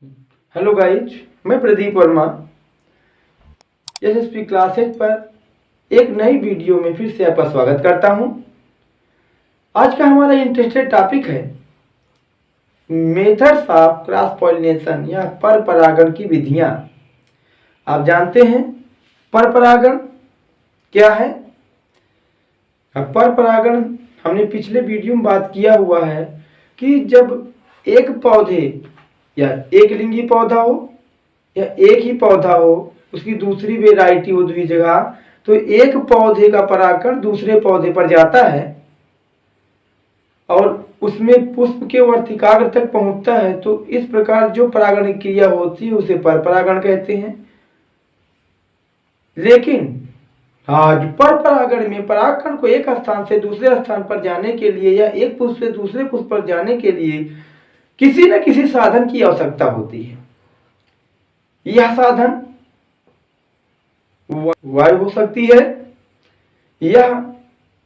Hello guys, मैं Pradeep Verma SSP classes पर एक नई वीडियो में फिर से आपका स्वागत करता हूं। आज का हमारा इंटरेस्टेड टॉपिक है मेथड्स ऑफ क्रॉस पॉलिनेशन या पर परागण की विधियां। आप जानते हैं पर परागण क्या है? पर परागण हमने पिछले वीडियो में बात किया हुआ है कि जब एक पौधे या एक लिंगी पौधा हो या एक ही पौधा हो, उसकी दूसरी वेराइटी हो दूसरी जगह, तो एक पौधे का परागण दूसरे पौधे पर जाता है और उसमें पुष्प के वर्तिकाग्र तक पहुंचता है। तो इस प्रकार जो परागण क्रिया होती है उसे पर परागण कहते हैं। लेकिन आज पर परागण में परागकण को एक स्थान से दूसरे स्थान पर जाने के लिए या एक पुष्प से दूसरे पुष्प पर जाने के लिए किसी न किसी साधन की आवश्यकता होती है। यह साधन वायु हो सकती है, यह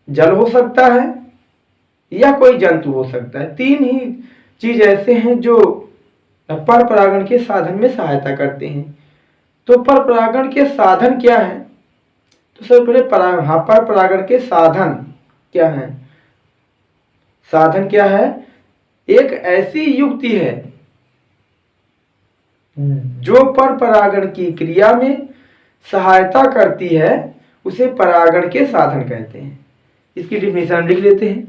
जल हो सकता है, या कोई जंतु हो सकता है। तीन ही चीज ऐसे हैं जो पर परागण के साधन में सहायता करते हैं। तो पर परागण के साधन क्या हैं? तो सबसे पहले पर परागण के साधन क्या हैं? साधन क्या है? एक ऐसी युक्ति है जो पर परागण की क्रिया में सहायता करती है, उसे परागण के साधन कहते हैं। इसकी डिफिनेशन लिख लेते हैं।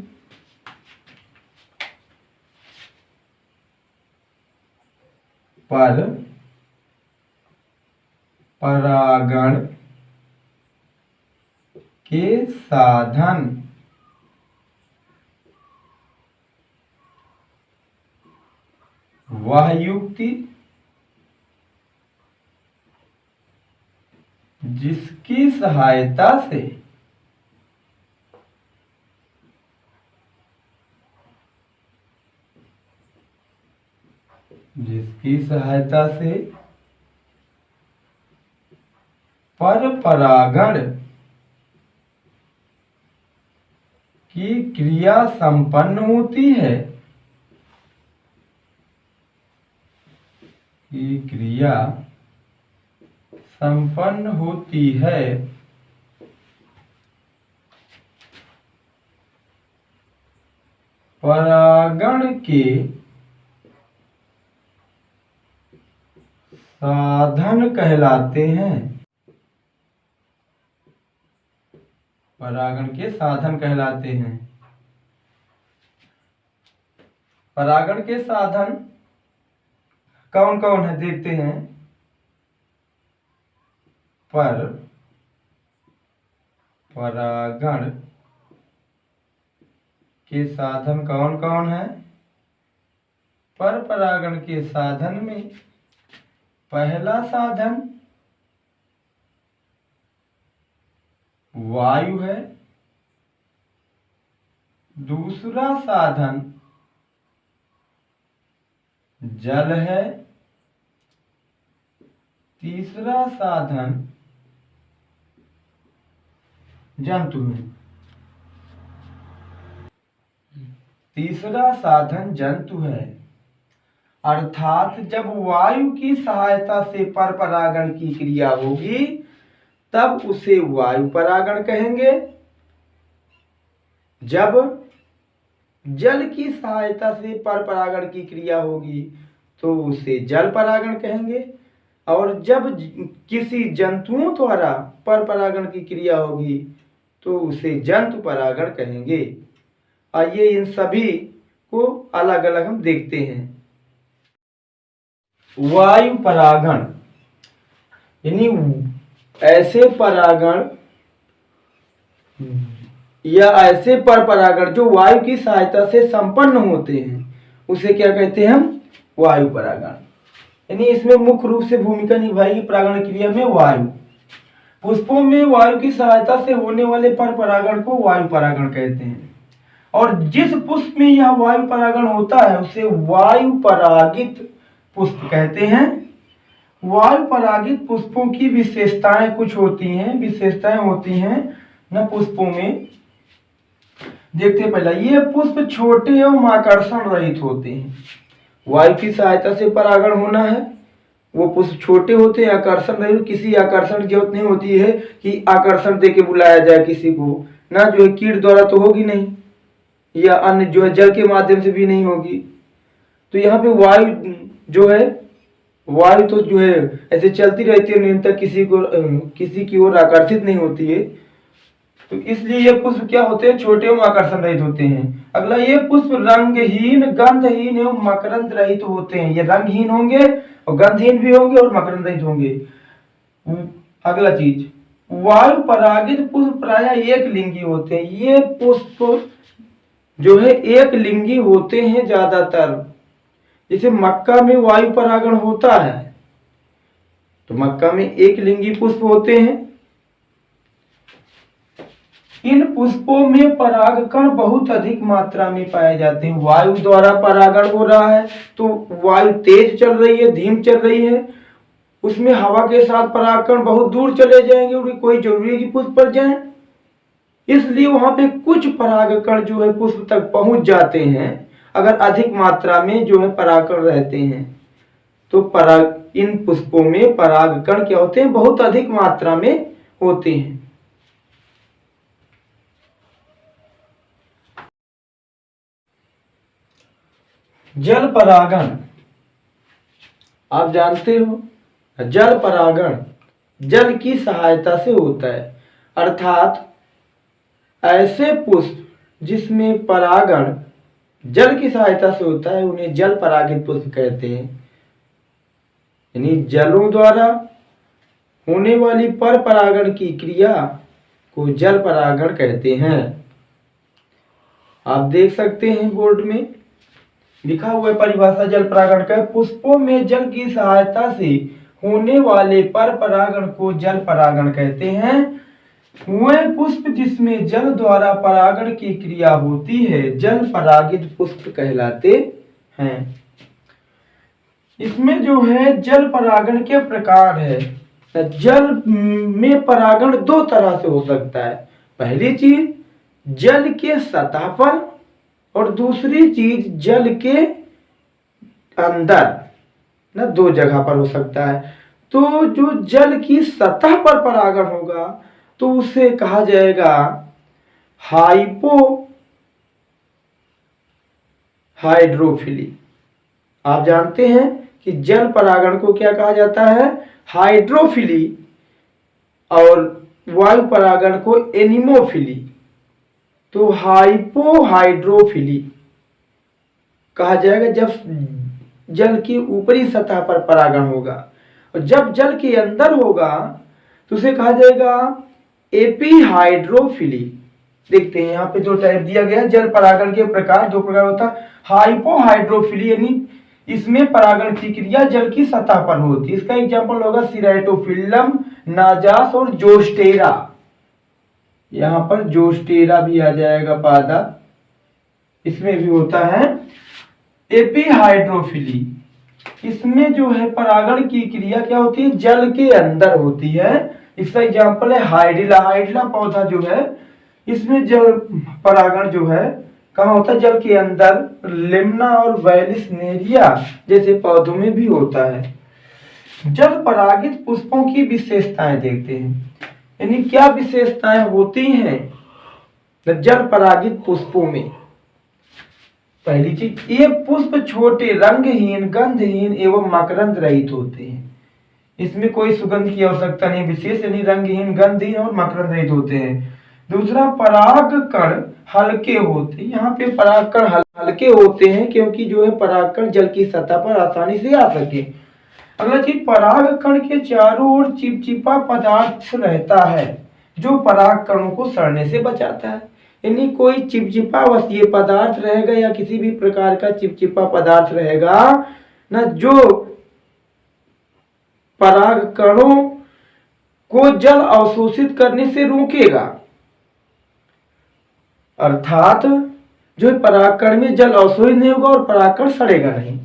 पर परागण के साधन वह युक्ति जिसकी सहायता से पर परागण की क्रिया संपन्न होती है, परागण के साधन कहलाते हैं। परागण के साधन कहलाते हैं। परागण के साधन कौन कौन है देखते हैं। पर परागण के साधन कौन कौन है? पर परागण के साधन में पहला साधन वायु है, दूसरा साधन जल है, तीसरा साधन जंतु है। तीसरा साधन जंतु है, अर्थात जब वायु की सहायता से पर परागण की क्रिया होगी तब उसे वायु परागण कहेंगे। जब जल की सहायता से पर परागण की क्रिया होगी तो उसे जल परागण कहेंगे। और जब किसी जंतुओं द्वारा पर परागण की क्रिया होगी तो उसे जंतु परागण कहेंगे। आइए इन सभी को अलग अलग हम देखते हैं। वायु परागण यानी ऐसे परागण या ऐसे पर परागण जो वायु की सहायता से संपन्न होते हैं उसे क्या कहते हैं हम? वायु परागण। यानी इसमें मुख्य रूप से भूमिका निभाएगी परागण क्रिया में वायु। पुष्पों में वायु की सहायता से होने वाले पर परागण को वायु परागण कहते हैं। और जिस पुष्प में यह वायु परागण होता है उसे वायु परागित पुष्प कहते हैं। वायु परागित पुष्पों की विशेषताएं कुछ होती हैं न पुष्पों में। देखते हैं पहला, ये पुष्प छोटे एवं आकर्षण रहित होते हैं। वायु की सहायता से परागण होना है। वो पुष्प छोटे होते हैं, आकर्षण नहीं, किसी आकर्षण की जरूरत नहीं होती है कि आकर्षण दे के बुलाया जाए किसी को, ना जो है कीट द्वारा तो होगी नहीं, या अन्य जो है जल के माध्यम से भी नहीं होगी। तो यहाँ पे वायु जो है, वायु तो जो है ऐसे चलती रहती है, निरंतर किसी की ओर आकर्षित नहीं होती है। तो इसलिए ये पुष्प क्या होते हैं, छोटे एवं आकर्षण रहित होते हैं। अगला, ये पुष्प रंगहीन, गंधहीन एवं मकरंद रहित होते हैं। ये रंगहीन होंगे और गंधहीन भी होंगे और मकरंद रहित होंगे। अगला चीज, वायु परागित पुष्प प्रायः एक लिंगी होते हैं। ये पुष्प जो है एक लिंगी होते हैं ज्यादातर। जैसे मक्का में वायु परागण होता है, तो मक्का में एक लिंगी पुष्प होते हैं। इन पुष्पों में परागकण बहुत अधिक मात्रा में पाए जाते हैं। वायु द्वारा परागण हो रहा है, तो वायु तेज चल रही है, धीम चल रही है, उसमें हवा के साथ परागकण बहुत दूर चले जाएंगे, उनकी कोई जरूरी है कि पुष्प पर जाएं। इसलिए वहां पे कुछ परागकण जो है पुष्प तक पहुंच जाते हैं। अगर अधिक मात्रा में जो है परागकण रहते हैं, तो इन पुष्पों में परागकण क्या होते हैं, बहुत अधिक मात्रा में होते हैं। जल परागण, आप जानते हो जल परागण जल की सहायता से होता है, अर्थात ऐसे पुष्प जिसमें परागण जल की सहायता से होता है उन्हें जल परागित पुष्प कहते हैं। यानी जलों द्वारा होने वाली पर परागण की क्रिया को जल परागण कहते हैं। आप देख सकते हैं बोर्ड में लिखा हुआ है परिभाषा जल परागण का, पुष्पों में जल की सहायता से होने वाले पर परागण को जल परागण कहते हैं। वह पुष्प जिसमें जल द्वारा परागण की क्रिया होती है जल परागित पुष्प कहलाते हैं। इसमें जो है जल परागण के प्रकार है। जल में परागण दो तरह से हो सकता है। पहली चीज जल के सतह पर, और दूसरी चीज जल के अंदर, ना दो जगह पर हो सकता है। तो जो जल की सतह पर परागण होगा तो उसे कहा जाएगा हाइड्रोफिली। आप जानते हैं कि जल परागण को क्या कहा जाता है, हाइड्रोफिली, और वायु परागण को एनिमोफिली। तो हाइपोहाइड्रोफिली कहा जाएगा जब जल की ऊपरी सतह पर परागण होगा, और जब जल के अंदर होगा तो उसे कहा जाएगा एपीहाइड्रोफिली। देखते हैं यहाँ पे दो टाइप दिया गया है जल परागण के प्रकार, दो प्रकार होता है। हाइपोहाइड्रोफिली यानी इसमें परागण की क्रिया जल की सतह पर होती है। इसका एग्जांपल होगा सिराइटोफिल्लम, नाजास और जोस्टेरा। यहाँ पर जोस्टेरा भी आ जाएगा पादा, इसमें भी होता है एपीहाइड्रोफिली। इसमें जो है परागण की क्रिया क्या होती है, जल के अंदर होती है। इसका एग्जांपल है हाइड्रिला। हाइड्रिला पौधा जो है इसमें जल परागण जो है कहाँ होता है, जल के अंदर। लिम्ना और वैलिसनेरिया जैसे पौधों में भी होता है। जल परागित पुष्पों की विशेषताएं देखते हैं, यानी क्या विशेषताएं होती हैं जल परागित पुष्पों में। पहली चीज, ये पुष्प छोटे, रंगहीन, गंधहीन एवं मकरंद रहित होते हैं। इसमें कोई सुगंध की आवश्यकता नहीं विशेष, यानी रंगहीन, गंधहीन और मकरंद रहित होते हैं। दूसरा, परागकण हल्के होते हैं। यहाँ पे परागकण हल्के होते हैं क्योंकि जो है परागकण जल की सतह पर आसानी से आ सके। अगला चीज, परागकण के चारों ओर चिपचिपा पदार्थ रहता है जो परागकणों को सड़ने से बचाता है। यानी कोई चिपचिपा वसीय पदार्थ रहेगा या किसी भी प्रकार का चिपचिपा पदार्थ रहेगा ना, जो परागकणों को जल अवशोषित करने से रोकेगा। अर्थात जो परागकण में जल अवशोषित नहीं होगा और परागकण सड़ेगा नहीं।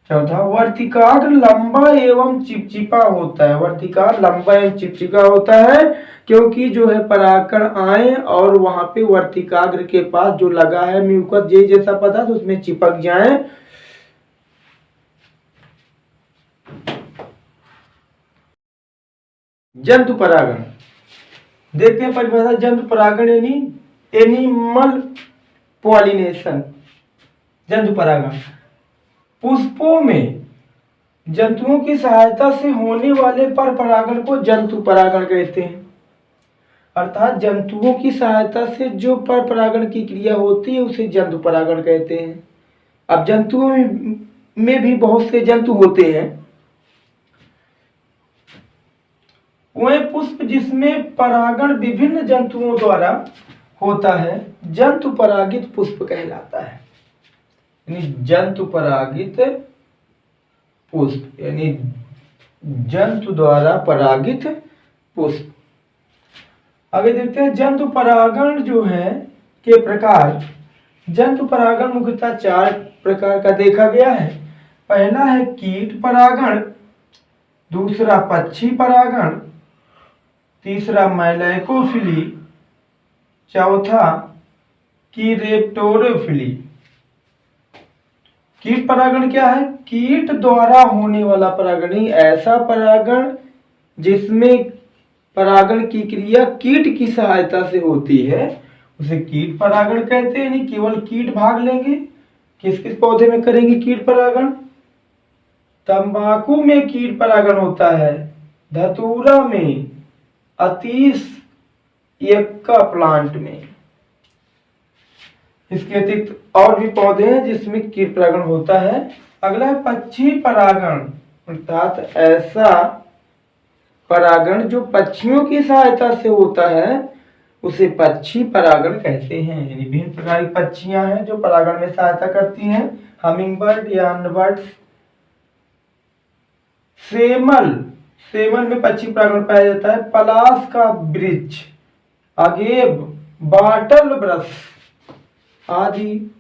चौथा, वर्तिकाग्र लंबा एवं चिपचिपा होता है। वर्तिकाग्र लंबा एवं चिपचिपा होता है क्योंकि जो है परागकण आए और वहां पे वर्तिकाग्र के पास जो लगा है म्यूकस जेल जैसा पदार्थ उसमें चिपक जाए जंतु परागण। देखते हैं परिभाषा। जंतु परागण यानी एनिमल पॉलिनेशन। जंतु परागण पुष्पों में जंतुओं की सहायता से होने वाले पर परागण को जंतु परागण कहते हैं। अर्थात जंतुओं की सहायता से जो पर परागण की क्रिया होती है उसे जंतु परागण कहते हैं। अब जंतुओं में भी बहुत से जंतु होते हैं। वह पुष्प जिसमें परागण विभिन्न जंतुओं द्वारा होता है जंतु परागित पुष्प कहलाता है। यानी जंतु परागित पुष्प यानी जंतु द्वारा परागित पुष्प। आगे देखते हैं जंतु परागण जो है के प्रकार। जंतु परागण मुख्यतः 4 प्रकार का देखा गया है। पहला है कीट परागण, दूसरा पक्षी परागण, तीसरा मैलैकोफिली, चौथा कीरेप्टोरोफिली। कीट परागण क्या है? कीट द्वारा होने वाला परागण ही ऐसा परागण जिसमें परागण की क्रिया कीट की सहायता से होती है उसे कीट परागण कहते हैं। नहीं केवल कीट भाग लेंगे। किस किस पौधे में करेंगे कीट परागण? तंबाकू में कीट परागण होता है, धतूरा में, अतीस यक्का प्लांट में। इसके अतिरिक्त और भी पौधे हैं जिसमें कीट परागण होता है। अगला है पक्षी परागण, अर्थात ऐसा परागण जो पक्षियों की सहायता से होता है उसे पक्षी परागण कहते हैं। यानी विभिन्न प्रकार की पक्षियां हैं जो परागण में सहायता करती हैं। हमिंग बर्ड या अन्य बर्ड। सेमल में पक्षी परागण पाया जाता है। पलाश का वृक्ष, अगेब, बाटल ब्रश आदि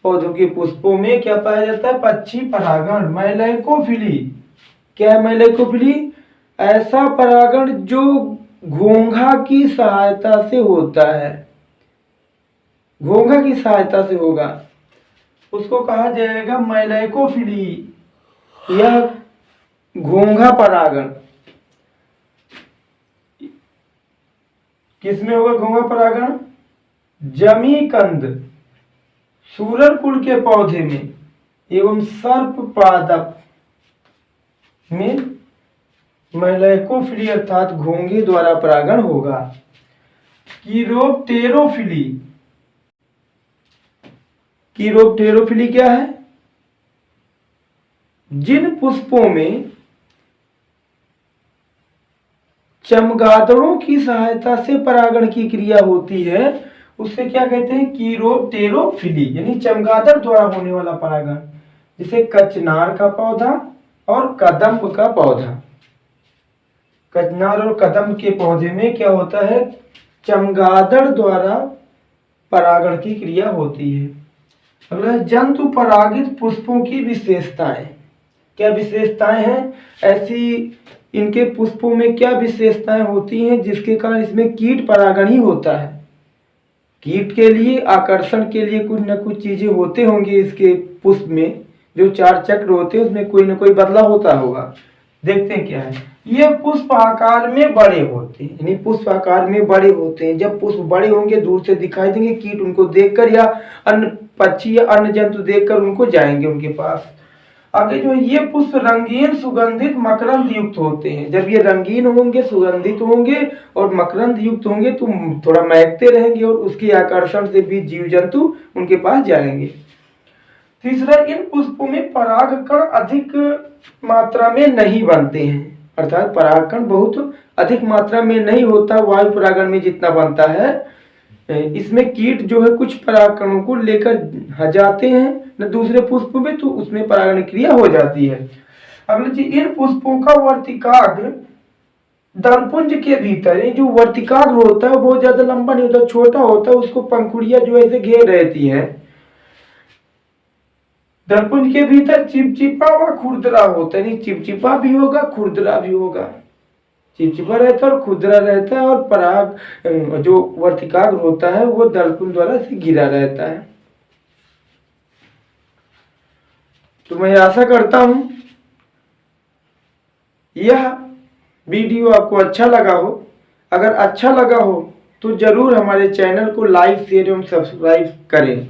पौधों के पुष्पों में क्या पाया जाता है? पक्षी परागण। मैलैकोफिली क्या है? मैलैकोफिली ऐसा परागण जो घोंघा की सहायता से होता है। घोंघा की सहायता से होगा उसको कहा जाएगा मैलैकोफिली। यह घोंघा परागण किसमें होगा? घोंघा परागण जमीकंद, सूरर कुल के पौधे में एवं सर्प पादप में मैलैकोफिली अर्थात घोंघे द्वारा परागण होगा। कीरोप्टेरोफिली क्या है? जिन पुष्पों में चमगादड़ों की सहायता से परागण की क्रिया होती है उसे क्या कहते हैं? कीरोप्टेरोफिली यानी चमगादड़ द्वारा होने वाला परागण। जैसे कचनार का पौधा और कदम्ब का पौधा। कचनार और कदम्ब के पौधे में क्या होता है? चमगादड़ द्वारा परागण की क्रिया होती है। अगला जंतु परागित पुष्पों की विशेषताएं। क्या विशेषताएं हैं ऐसी? इनके पुष्पों में क्या विशेषताएं होती हैं जिसके कारण इसमें कीट परागण ही होता है? कीट के लिए आकर्षण के लिए कुछ न कुछ चीजें होते होंगे इसके पुष्प में। जो 4 चक्र होते हैं उसमें कोई न कोई बदलाव होता होगा। देखते हैं क्या है। ये पुष्प आकार में बड़े होते हैं। यानी पुष्प आकार में बड़े होते हैं। जब पुष्प बड़े होंगे दूर से दिखाई देंगे, कीट उनको देखकर या अन्य पक्षी या अन्य जंतु देखकर उनको जाएंगे उनके पास। आगे जो है ये पुष्प रंगीन सुगंधित मकरंद युक्त होते हैं। जब ये रंगीन होंगे, सुगंधित होंगे और मकरंद युक्त होंगे तो थोड़ा महकते रहेंगे और उसके आकर्षण से भी जीव जंतु उनके पास जाएंगे। तीसरा, इन पुष्पों में परागकण अधिक मात्रा में नहीं बनते हैं। अर्थात परागकण बहुत अधिक मात्रा में नहीं होता वायु परागण में जितना बनता है। इसमें कीट जो है कुछ परागकणों को लेकर जाते हैं न दूसरे पुष्प में तो उसमें परागण क्रिया हो जाती है। अगला जी, इन पुष्पों का वर्तिकाग्र दलपुंज के भीतर, जो वर्तिकाग्र होता है वो बहुत ज्यादा लंबा नहीं होता, छोटा होता है। उसको पंखुड़ियां जो ऐसे घेर रहती हैं। दलपुंज के भीतर चिपचिपा व खुरदरा होता है। नहीं चिपचिपा भी होगा, खुरदरा भी होगा। चिपचिपा रहता है और खुरदरा रहता है और पराग जो वर्तिकाग्र होता है वो दलपुंज द्वारा से घिरा रहता है। तो मैं आशा करता हूं यह वीडियो आपको अच्छा लगा हो, अगर अच्छा लगा हो तो ज़रूर हमारे चैनल को लाइक शेयर एवं सब्सक्राइब करें।